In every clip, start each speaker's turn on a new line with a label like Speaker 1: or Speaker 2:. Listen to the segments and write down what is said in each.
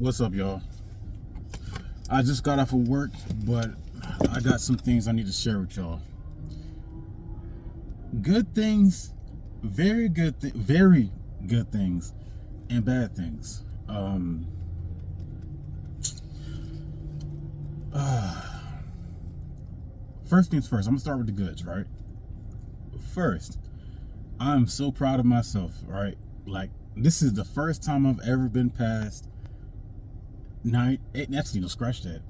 Speaker 1: What's up, y'all? I just got off of work, but I got some things I need to share with y'all. Good things, very good things, and bad things. First things first, I'm gonna start with the goods, right? First, I'm so proud of myself, right? Like, this is the first time I've ever been past scratch that,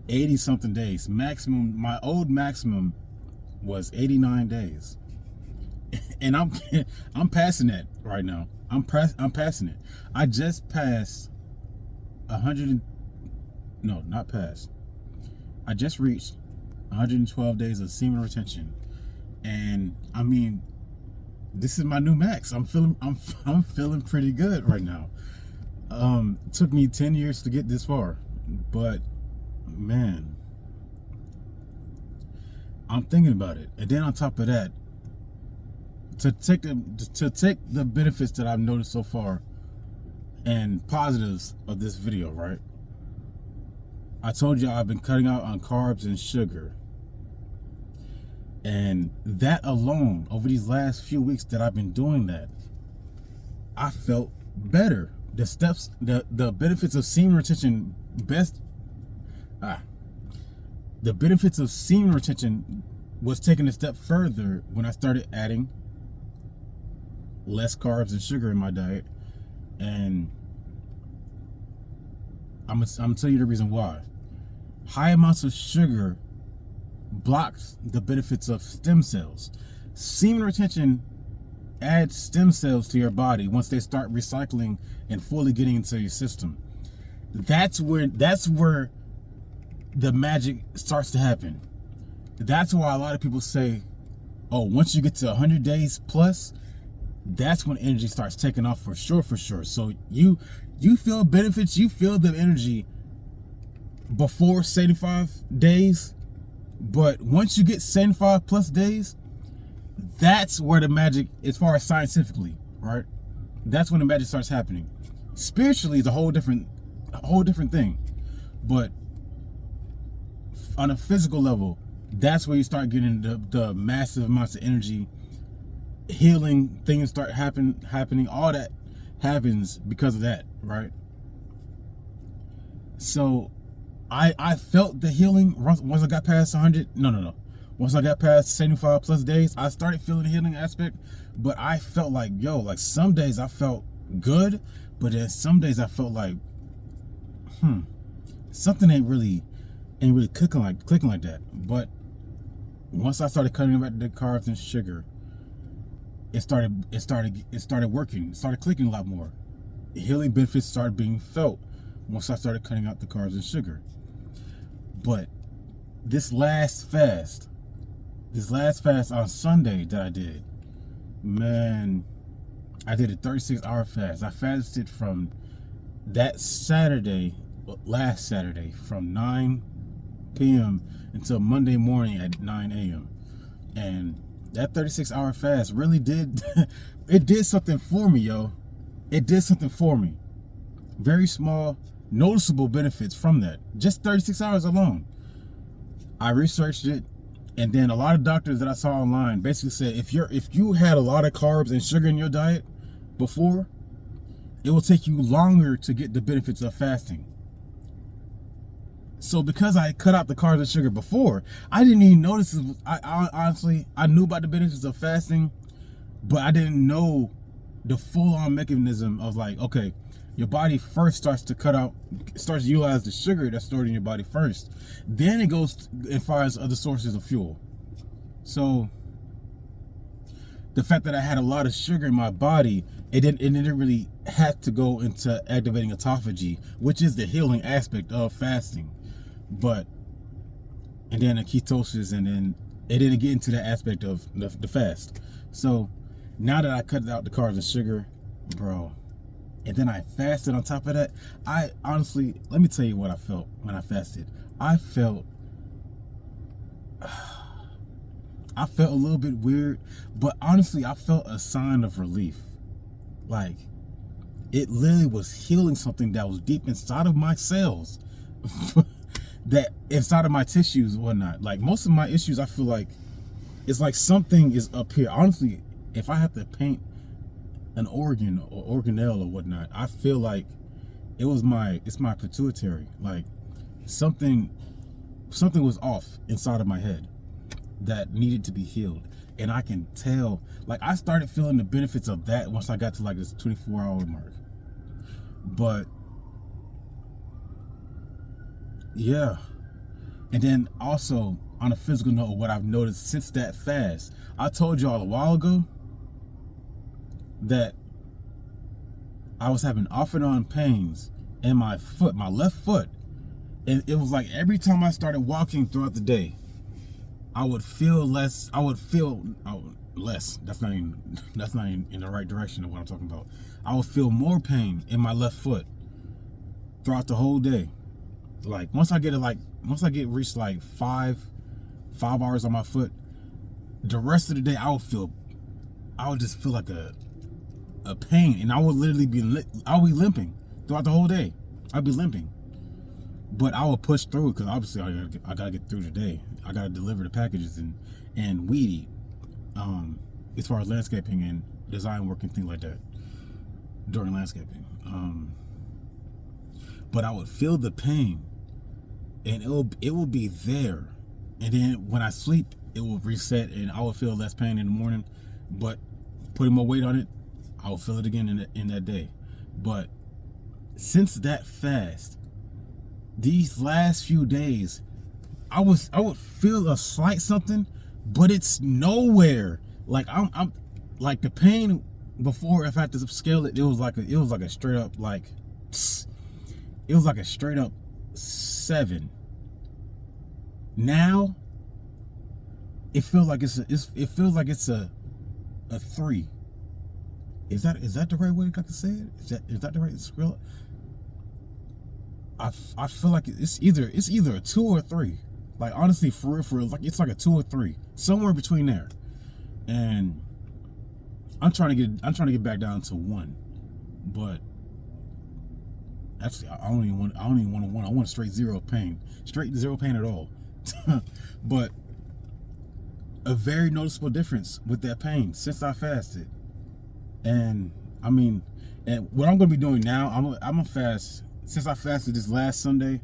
Speaker 1: 80 something days maximum. My old maximum was 89 days, and I'm passing that right now. I'm passing it. I just passed 100. No, not passed. I just reached 112 days of semen retention, and I mean, this is my new max. I'm feeling pretty good right now. It took me 10 years to get this far, but man, I'm thinking about it. And then on top of that, to take the benefits that I've noticed so far and positives of this video, right? I told you I've been cutting out on carbs and sugar. And that alone, over these last few weeks that I've been doing that, I felt better. The steps, the benefits of semen retention the benefits of semen retention was taken a step further when I started adding less carbs and sugar in my diet. And I'm gonna tell you the reason why. High amounts of sugar blocks the benefits of stem cells. Semen retention adds stem cells to your body once they start recycling and fully getting into your system. That's where the magic starts to happen. That's why a lot of people say, oh, once you get to 100 days plus, that's when energy starts taking off for sure. So you feel benefits, you feel the energy before 75 days, but once you get 75 plus days, that's where the magic, as far as scientifically, right? That's when the magic starts happening. Spiritually, it's a whole different thing. But on a physical level, that's where you start getting the massive amounts of energy, healing, things start happening. All that happens because of that, right? So I felt the healing once I got past 100. No. Once I got past 75 plus days, I started feeling the healing aspect. But I felt like, like some days I felt good, but then some days I felt like, something ain't really clicking like that. But once I started cutting back the carbs and sugar, it started working. It started clicking a lot more. The healing benefits started being felt once I started cutting out the carbs and sugar. But this last fast on Sunday that I did, man, I did a 36-hour fast. I fasted from that last Saturday, from 9 p.m. until Monday morning at 9 a.m. And that 36-hour fast really did, it did something for me, yo. It did something for me. Very small, noticeable benefits from that. Just 36 hours alone. I researched it. And then a lot of doctors that I saw online basically said if you had a lot of carbs and sugar in your diet before, it will take you longer to get the benefits of fasting. So because I cut out the carbs and sugar before, I didn't even notice it. I honestly knew about the benefits of fasting, but I didn't know the full-on mechanism of, like, okay, your body first starts to utilize the sugar that's stored in your body first. Then it goes and finds other sources of fuel. So the fact that I had a lot of sugar in my body, it didn't really have to go into activating autophagy, which is the healing aspect of fasting. And then the ketosis, and then it didn't get into the aspect of the fast. So now that I cut out the carbs and sugar, bro, and then I fasted on top of that, I honestly, let me tell you what I felt when I fasted. I felt a little bit weird, but honestly, I felt a sign of relief. Like, it literally was healing something that was deep inside of my cells, that inside of my tissues and whatnot. Like most of my issues, I feel like it's like something is up here. Honestly, if I have to paint an organ or organelle or whatnot, I feel like it's my pituitary. Like something was off inside of my head that needed to be healed. And I can tell, like I started feeling the benefits of that once I got to like this 24-hour mark. But yeah. And then also on a physical note, what I've noticed since that fast, I told y'all a while ago that I was having off and on pains in my foot, my left foot. And it was like every time I started walking throughout the day, I would feel less. Less. That's not even in the right direction of what I'm talking about. I would feel more pain in my left foot throughout the whole day. Like once I reach like 5 hours on my foot, the rest of the day I would just feel like a pain, and I would literally be limping throughout the whole day. I'd be limping. But I will push through because obviously I gotta get through the day. I gotta deliver the packages and weed eat, as far as landscaping and design work and things like that during landscaping. But I would feel the pain, and it will be there, and then when I sleep, it will reset, and I will feel less pain in the morning. But putting more weight on it, I will feel it again in that day. But since that fast, these last few days, I would feel a slight something, but it's nowhere. Like I'm like the pain before, if I had to scale it, it was like a straight up like it was like a straight up 7. Now it feels like it's a 3. Is that the right way I can say it? Is that the right scale? I feel like it's either a 2 or 3. Like honestly, for real, like it's like a 2 or 3, somewhere between there. And I'm trying to get back down to 1, but actually I don't even want a 1. I want straight zero pain at all. But a very noticeable difference with that pain since I fasted. And I mean, and what I'm gonna be doing now, I'm gonna fast. Since I fasted this last Sunday,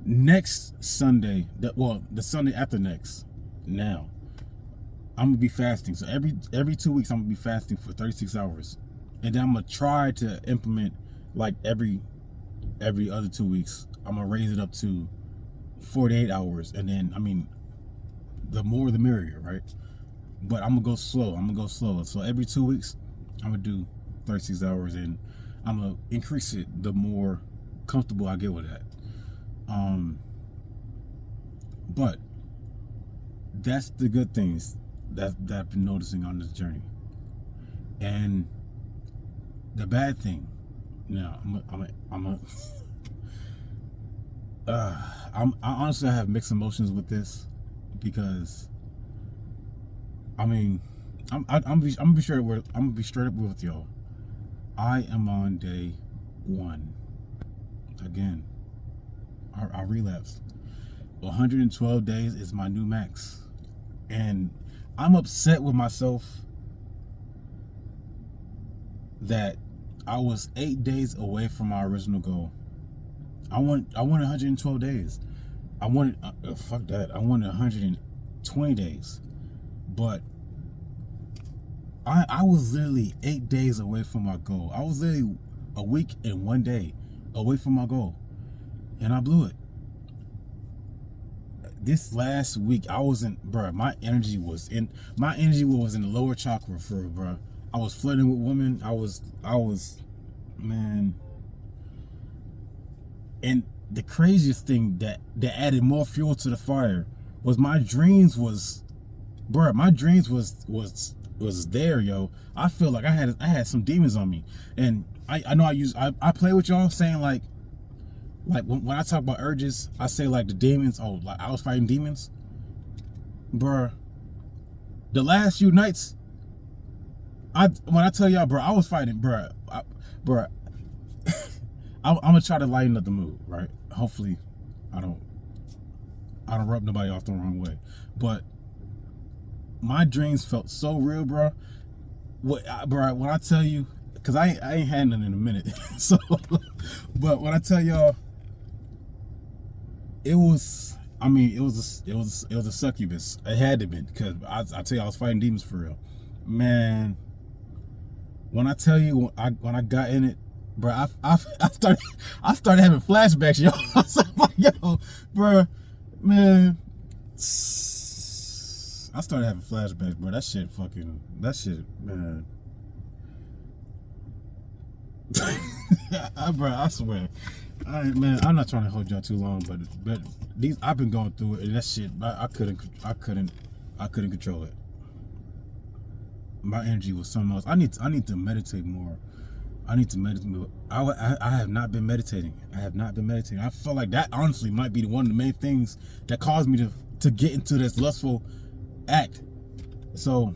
Speaker 1: next Sunday, the Sunday after next, now I'm gonna be fasting. So every 2 weeks I'm gonna be fasting for 36 hours, and then I'm gonna try to implement like every other 2 weeks. I'm gonna raise it up to 48 hours, and then I mean, the more the merrier, right? But I'm gonna go slow. So every 2 weeks I'm gonna do 36 hours, and I'm gonna increase it the more comfortable I get with that. But that's the good things that I've been noticing on this journey. And the bad thing, now I honestly have mixed emotions with this, because I mean, I'm gonna be straight up with y'all. I am on day 1 again. I relapsed. 112 days is my new max, and I'm upset with myself that I was 8 days away from my original goal. I want 112 days. I wanted fuck that. I wanted 120 days, but I was literally 8 days away from my goal. I was literally a week and 1 day away from my goal, and I blew it. This last week, I wasn't, bro. My energy was in the lower chakra, for bro. I was flirting with women. I was, man. And the craziest thing that added more fuel to the fire was my dreams was there, yo. I feel like I had some demons on me, and I know I play with y'all saying like when I talk about urges, I say like the demons. Oh, like I was fighting demons, bruh. The last few nights, when I tell y'all, bro, I was fighting, bruh. I'm gonna try to lighten up the mood, right? Hopefully, I don't rub nobody off the wrong way. But my dreams felt so real, bro. Bro, when I tell you, cause I ain't had none in a minute. So, but when I tell y'all, it was. I mean, it was a succubus. It had to be, because I tell you, I was fighting demons for real, man. When I tell you, when I got in it, bro, I started having flashbacks, yo. I was like, yo, bro, man. I started having flashbacks, bro. That shit, man. Bro, I swear. Man, I'm not trying to hold y'all too long, but I've been going through it, and that shit, I couldn't control it. My energy was something else. I need to meditate more. I need to meditate more. I have not been meditating. I feel like that honestly might be one of the main things that caused me to get into this lustful act. So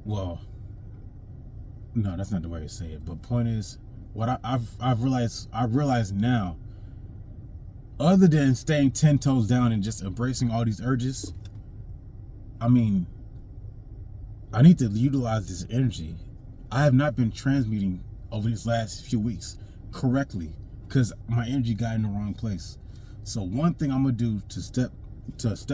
Speaker 1: well, no, that's not the way to say it. But point is, what I've realized now, other than staying 10 toes down and just embracing all these urges, I mean, I need to utilize this energy. I have not been transmuting over these last few weeks correctly because my energy got in the wrong place. So one thing I'm gonna do to step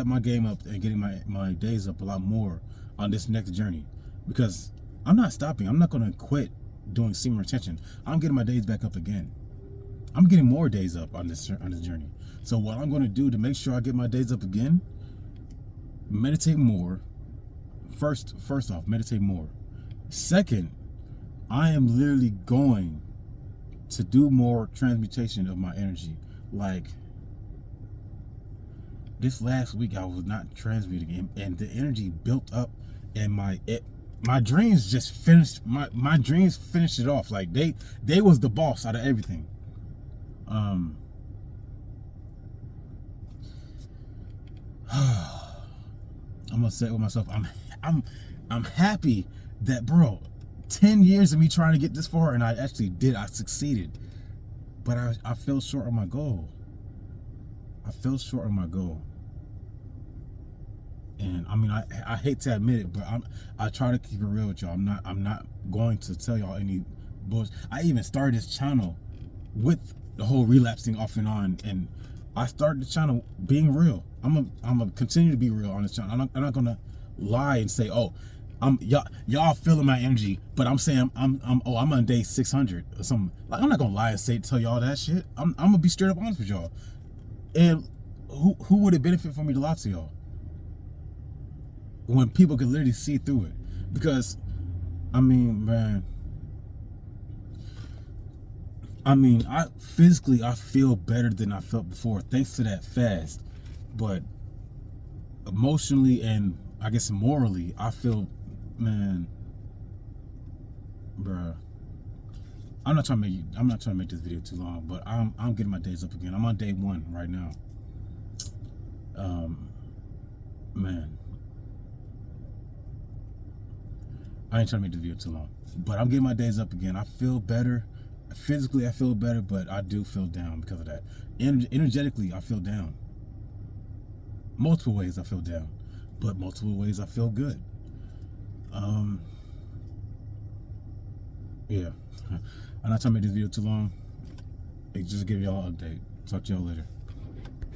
Speaker 1: my game up and getting my days up a lot more on this next journey, because I'm not stopping. I'm not gonna quit doing semen retention. I'm getting my days back up again. I'm getting more days up on this journey. So what I'm gonna do to make sure I get my days up again, meditate more. First off, meditate more. Second, I am literally going to do more transmutation of my energy. Like this last week, I was not transmuting, and the energy built up, and my dreams just finished. My dreams finished it off. Like they was the boss out of everything. I'm gonna say it with myself. I'm happy that, bro, 10 years of me trying to get this far, and I actually did. I succeeded, but I fell short of my goal. And I mean, I hate to admit it, but I try to keep it real with y'all. I'm not going to tell y'all any bullshit. I even started this channel with the whole relapsing off and on, and I started the channel being real. I'm gonna continue to be real on this channel. I'm not gonna lie and say, oh, y'all feeling my energy, but I'm saying I'm on day 600 or something. Like, I'm not gonna lie and tell y'all that shit. I'm gonna be straight up honest with y'all. And who would it benefit for me to lie to y'all when people can literally see through it? Because I mean, man, I physically feel better than I felt before thanks to that fast, but emotionally and I guess morally, I feel, man, bruh. I'm not trying to make this video too long, but I'm getting my days up again. I'm on day 1 right now. Man, I ain't trying to make this video too long, but I'm getting my days up again. I feel better. Physically, I feel better, but I do feel down because of that. Energetically, I feel down. Multiple ways I feel down, but multiple ways I feel good. Yeah. I'm not trying to make this video too long. Just give y'all an update. Talk to y'all later.